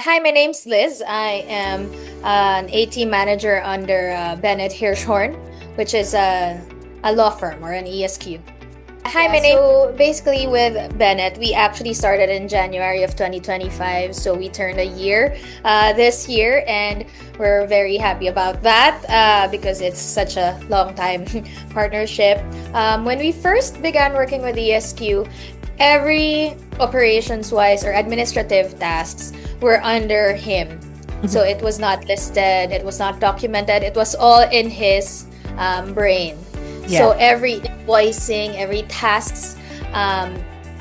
Hi, my name's Liz. I am an ATeam manager under Bennett Hirschhorn, which is a law firm or an ESQ. Hi, my name. So basically, with Bennett, we actually started in January of 2025. So we turned a year this year, and we're very happy about that because it's such a long time partnership. When we first began working with ESQ, every operations wise or administrative tasks were under him. So it was not listed, it was not documented, it was all in his brain. So every invoicing, every tasks,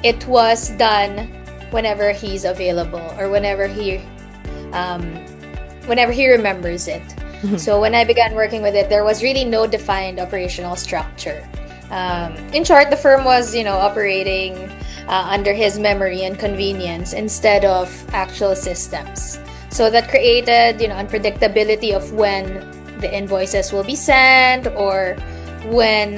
it was done whenever he's available or whenever he remembers it. So when I began working with it, there was really no defined operational structure. In short, the firm was, operating under his memory and convenience instead of actual systems. So that created, unpredictability of when the invoices will be sent or when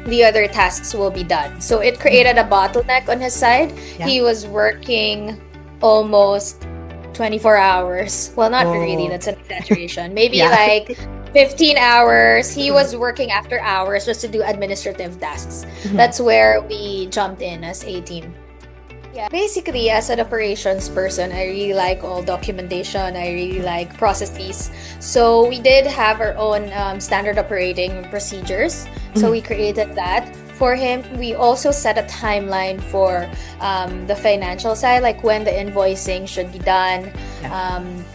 the other tasks will be done. So it created a bottleneck on his side. He was working almost 24 hours. Well, not really, that's an exaggeration. Maybe like 15 hours. He was working after hours just to do administrative tasks. That's where we jumped in as ATeam. Yeah, basically, as an operations person, I really like all documentation. I really like processes. So we did have our own standard operating procedures. So we created that for him. We also set a timeline for the financial side, like when the invoicing should be done,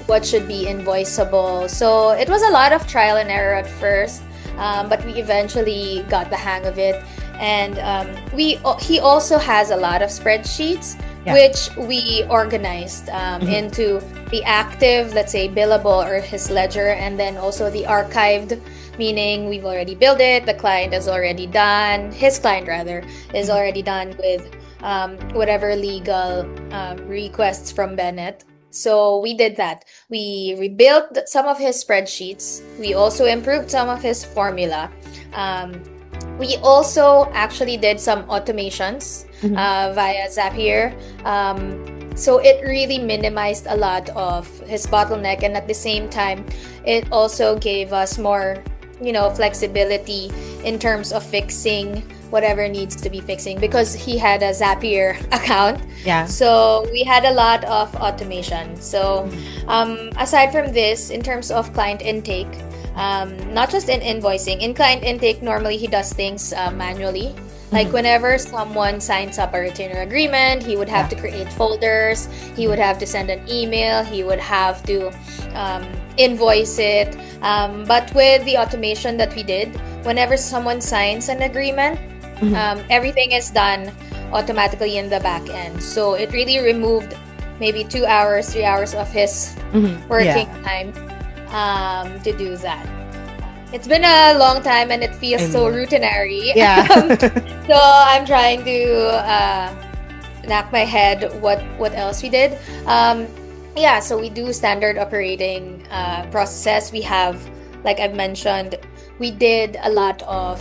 what should be invoiceable. So it was a lot of trial and error at first, but we eventually got the hang of it. And he also has a lot of spreadsheets, which we organized into the active, let's say, billable or his ledger, and then also the archived, meaning we've already billed it, the client is already done, his client rather, is already done with whatever legal requests from Bennett. So we did that. We rebuilt some of his spreadsheets. We also improved some of his formula. We also actually did some automations via Zapier. So it really minimized a lot of his bottleneck, and at the same time, it also gave us more, flexibility in terms of fixing whatever needs to be fixing because he had a Zapier account. So we had a lot of automation. So aside from this, in terms of client intake, not just in invoicing, in client intake, normally he does things manually. Like whenever someone signs up a retainer agreement, he would have to create folders, he would have to send an email, he would have to invoice it. But with the automation that we did, whenever someone signs an agreement, everything is done automatically in the back end. So it really removed maybe 2 hours, 3 hours of his working time to do that. It's been a long time and it feels so routinary. So I'm trying to knock my head what else we did. So we do standard operating processes. We have, like I've mentioned, we did a lot of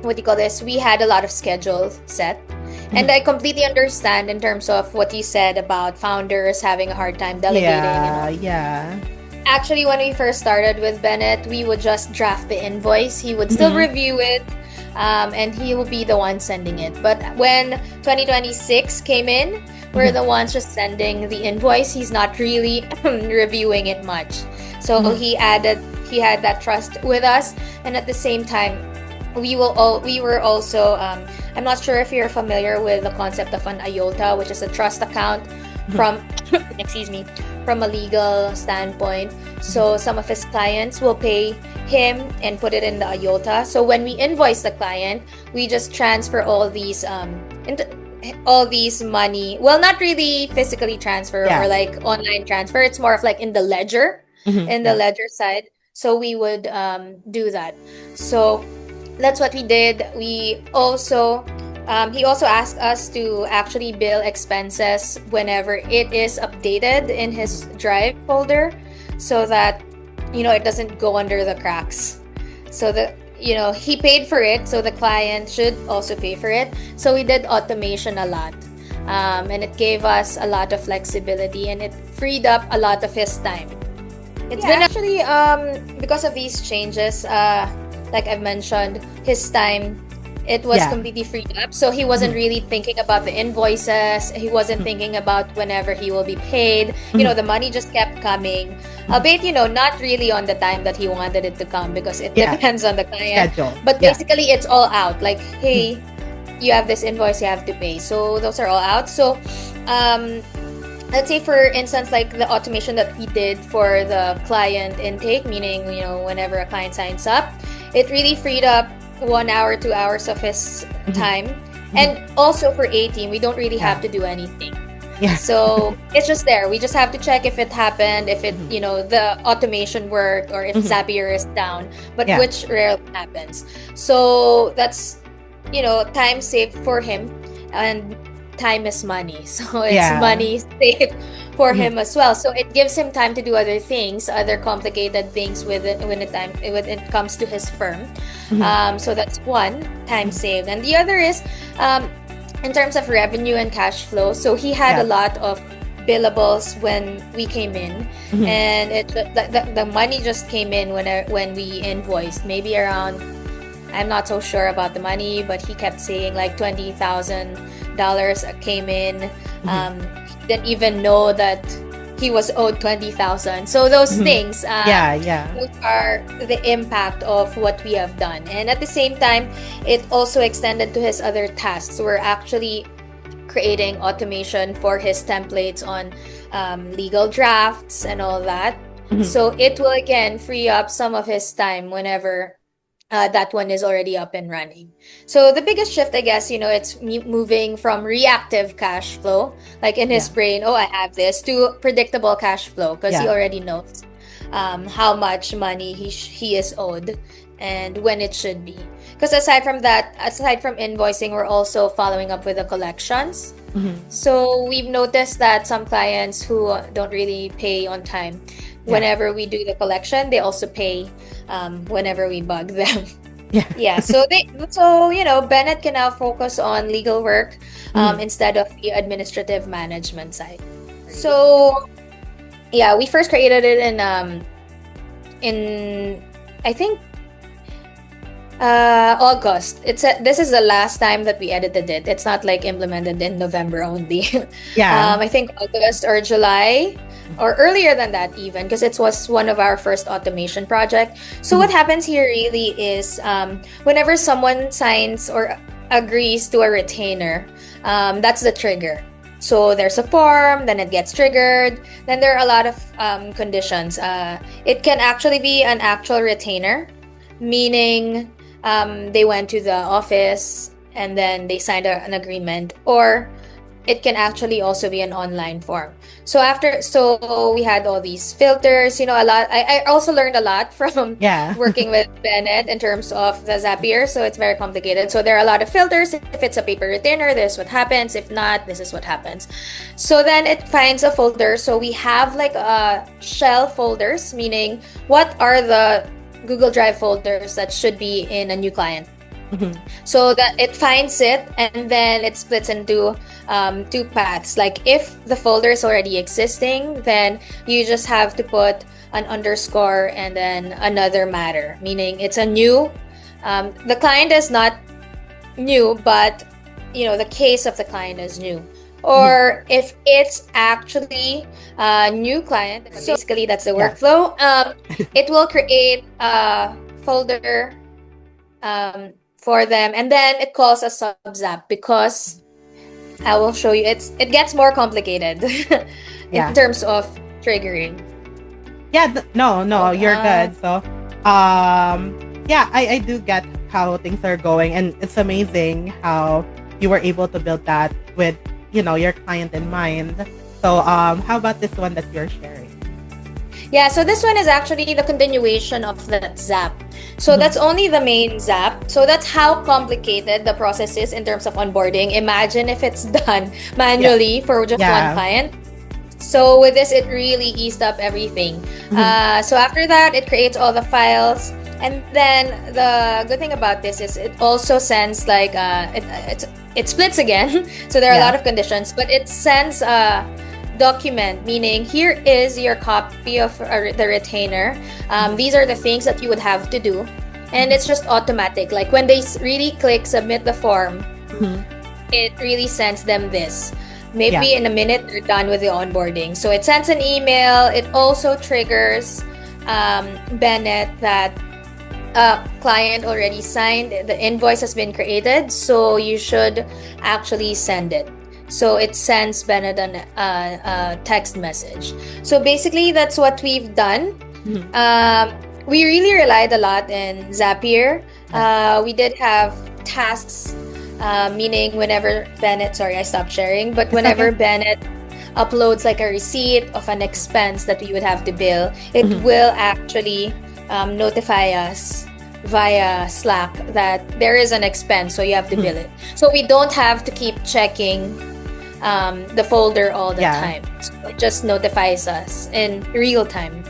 we had a lot of schedules set. And I completely understand in terms of what you said about founders having a hard time delegating. Actually, when we first started with Bennett, we would just draft the invoice. He would still review it, and he will be the one sending it. But when 2026 came in, we're the ones just sending the invoice. He's not really reviewing it much. So he had that trust with us, and at the same time, we were also I'm not sure if you're familiar with the concept of an IOTA, which is a trust account from from a legal standpoint. So some of his clients will pay him and put it in the IOTA. So when we invoice the client, we just transfer all these money. Well, not really physically transfer or like online transfer. It's more of like in the ledger, in the ledger side. So we would do that. So that's what we did. We also he also asked us to actually bill expenses whenever it is updated in his drive folder so that it doesn't go under the cracks. So he paid for it, so the client should also pay for it. So we did automation a lot. and it gave us a lot of flexibility, and it freed up a lot of his time. It's been actually because of these changes, like I've mentioned, his time, it was completely freed up. So he wasn't really thinking about the invoices. He wasn't thinking about whenever he will be paid. You know, the money just kept coming. Albeit, you know, not really on the time that he wanted it to come, because it depends on the client. Schedule. But basically, it's all out. Like, hey, you have this invoice you have to pay. So those are all out. So let's say, for instance, like the automation that we did for the client intake, meaning, you know, whenever a client signs up, it really freed up 1 hour, 2 hours of his time. And also for ATeam, we don't really have to do anything. So it's just there. We just have to check if it happened, if it, you know, the automation worked, or if Zapier is down, but which rarely happens. So that's, you know, time saved for him, and time is money. So it's money saved for him as well. So it gives him time to do other things, other complicated things when it comes to his firm. So that's one, time saved. And the other is in terms of revenue and cash flow. So he had a lot of billables when we came in, and the money just came in when we invoiced, maybe around, I'm not so sure about the money, but he kept saying like $20,000 came in. Didn't even know that he was owed $20,000. So those things, those are the impact of what we have done. And at the same time, it also extended to his other tasks. We're actually creating automation for his templates on legal drafts and all that. So it will again free up some of his time whenever that one is already up and running. So the biggest shift, I guess, you know, it's moving from reactive cash flow, like in his brain, oh, I have this, to predictable cash flow, because he already knows how much money he is owed and when it should be. Because aside from invoicing, we're also following up with the collections. So we've noticed that some clients who don't really pay on time, whenever we do the collection, they also pay whenever we bug them. So you know, Bennett can now focus on legal work instead of the administrative management side. So we first created it in I think August. This is the last time that we edited it. It's not like implemented in November only. I think August or July, or earlier than that even, because it was one of our first automation project. So what happens here really is whenever someone signs or agrees to a retainer, that's the trigger. So there's a form, then it gets triggered, then there are a lot of conditions. It can actually be an actual retainer, meaning they went to the office and then they signed an agreement, or it can actually also be an online form. So we had all these filters, you know, a lot. I also learned a lot from working with Bennett in terms of the Zapier. So it's very complicated. So there are a lot of filters. If it's a paper retainer, this is what happens. If not, this is what happens. So then it finds a folder. So we have like shell folders, meaning what are the Google Drive folders that should be in a new client. So that it finds it, and then it splits into two paths. Like if the folder is already existing, then you just have to put an underscore and then another matter, meaning it's a new. The client is not new, but you know, the case of the client is new. Or if it's actually a new client, so basically that's the workflow. It will create a folder for them, and then it calls a sub-zap, because I will show you, it gets more complicated in terms of triggering. No, you're good. So I do get how things are going, and it's amazing how you were able to build that with, you know, your client in mind. So how about this one that you're sharing? So this one is actually the continuation of that Zap. So that's only the main Zap. So that's how complicated the process is in terms of onboarding. Imagine if it's done manually for just one client. So with this, it really eased up everything. So after that, it creates all the files, And then the good thing about this is it also sends like it splits again. So there are a lot of conditions, but it sends a document, meaning here is your copy of the retainer. These are the things that you would have to do, and it's just automatic. Like when they really click submit the form, it really sends them this. Maybe in a minute they're done with the onboarding. So it sends an email. It also triggers Bennett that client already signed, the invoice has been created, so you should actually send it. So it sends Bennett a text message. So basically that's what we've done. We really relied a lot in Zapier. We did have tasks, meaning whenever Bennett, sorry, I stopped sharing, but whenever Bennett uploads like a receipt of an expense that we would have to bill, it will actually notify us via Slack that there is an expense, so you have to bill it. So we don't have to keep checking the folder all the time. So it just notifies us in real time.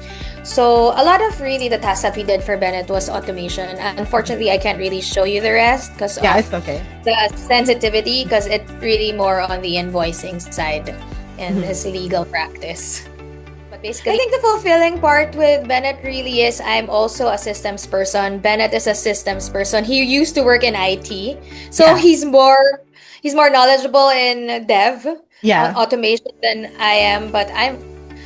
So a lot of really the tasks that we did for Bennett was automation. Unfortunately, I can't really show you the rest because it's okay. The sensitivity, because it's really more on the invoicing side and his legal practice. But basically, I think the fulfilling part with Bennett really is I'm also a systems person. Bennett is a systems person. He used to work in IT, so he's more knowledgeable in dev, automation than I am. But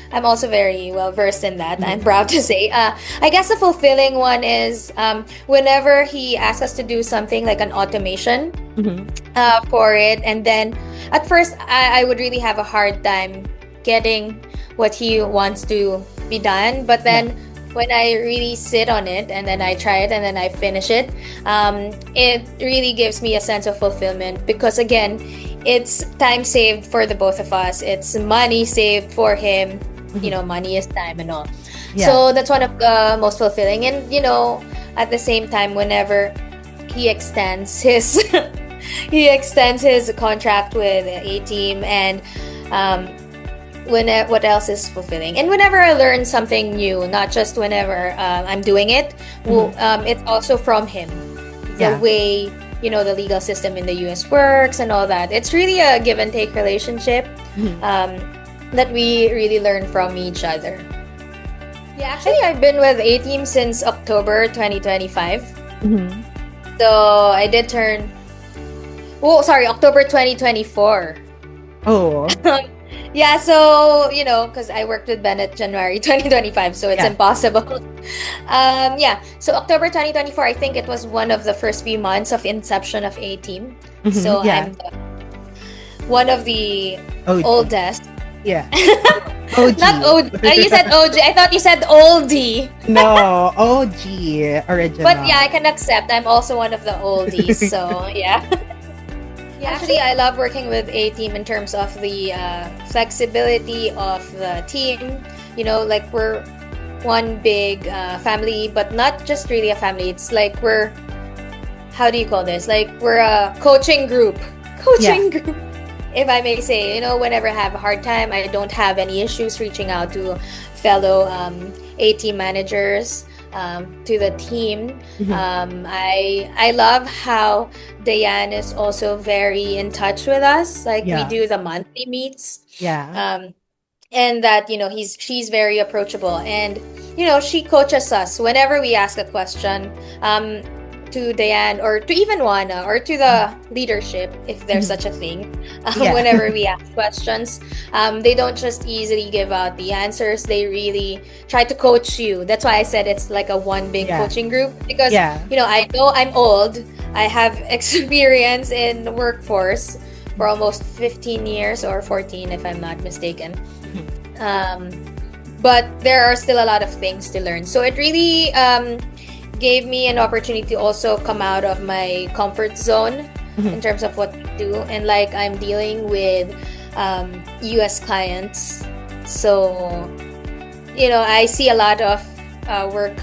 I'm also very well versed in that. I'm proud to say. I guess the fulfilling one is whenever he asks us to do something like an automation for it, and then at first I would really have a hard time getting what he wants to be done, but then when I really sit on it and then I try it and then I finish it, it really gives me a sense of fulfillment, because again, it's time saved for the both of us. It's money saved for him. You know, money is time and all. So that's one of the most fulfilling. And you know, at the same time, whenever he extends his contract with ATeam, and what else is fulfilling? And whenever I learn something new, not just whenever I'm doing it, it's also from him. The way, you know, the legal system in the US works and all that. It's really a give and take relationship. That we really learn from each other. Yeah, actually, I've been with ATeam since October 2025. So I did turn... October 2024. Oh. Yeah, so, you know, because I worked with Bennett January 2025, so it's impossible. So October 2024, I think it was one of the first few months of inception of ATeam. So I'm one of the oldest. OG. Not OG. You said OG. I thought you said oldie. No, OG. Original. But yeah, I can accept. I'm also one of the oldies. So yeah. Actually, I love working with ATeam in terms of the flexibility of the team. You know, like we're one big family, but not just really a family. It's like we're, how do you call this? Like we're a coaching group. Group. If I may say, you know, whenever I have a hard time, I don't have any issues reaching out to fellow ATeam managers, to the team. I love how Diane is also very in touch with us. Like we do the monthly meets. And that, you know, she's very approachable, and you know, she coaches us whenever we ask a question. To Diane or to even Juana or to the leadership, if there's such a thing, whenever we ask questions, they don't just easily give out the answers. They really try to coach you. That's why I said it's like a one big coaching group, because you know, I know I'm old. I have experience in the workforce for almost 15 years or 14 if I'm not mistaken. But there are still a lot of things to learn. So it really gave me an opportunity to also come out of my comfort zone in terms of what we do. And like I'm dealing with US clients, so you know, I see a lot of work,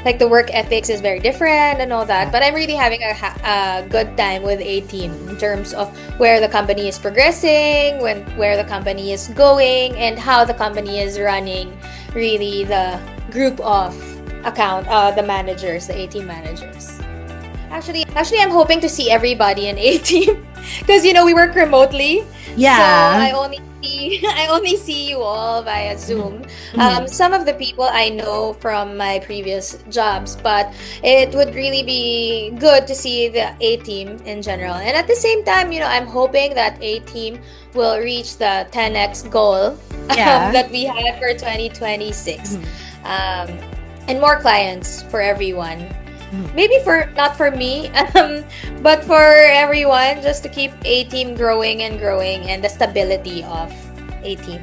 like the work ethics is very different and all that, but I'm really having a good time with ATeam in terms of where the company is progressing, where the company is going, and how the company is running really the group of account, the managers, the ATeam managers. Actually, I'm hoping to see everybody in ATeam because we work remotely. Yeah. So I only see you all via Zoom. Some of the people I know from my previous jobs, but it would really be good to see the ATeam in general. And at the same time, I'm hoping that ATeam will reach the 10x goal that we had for 2026. And more clients for everyone. Maybe not for me, but for everyone, just to keep ATeam growing and growing, and the stability of ATeam.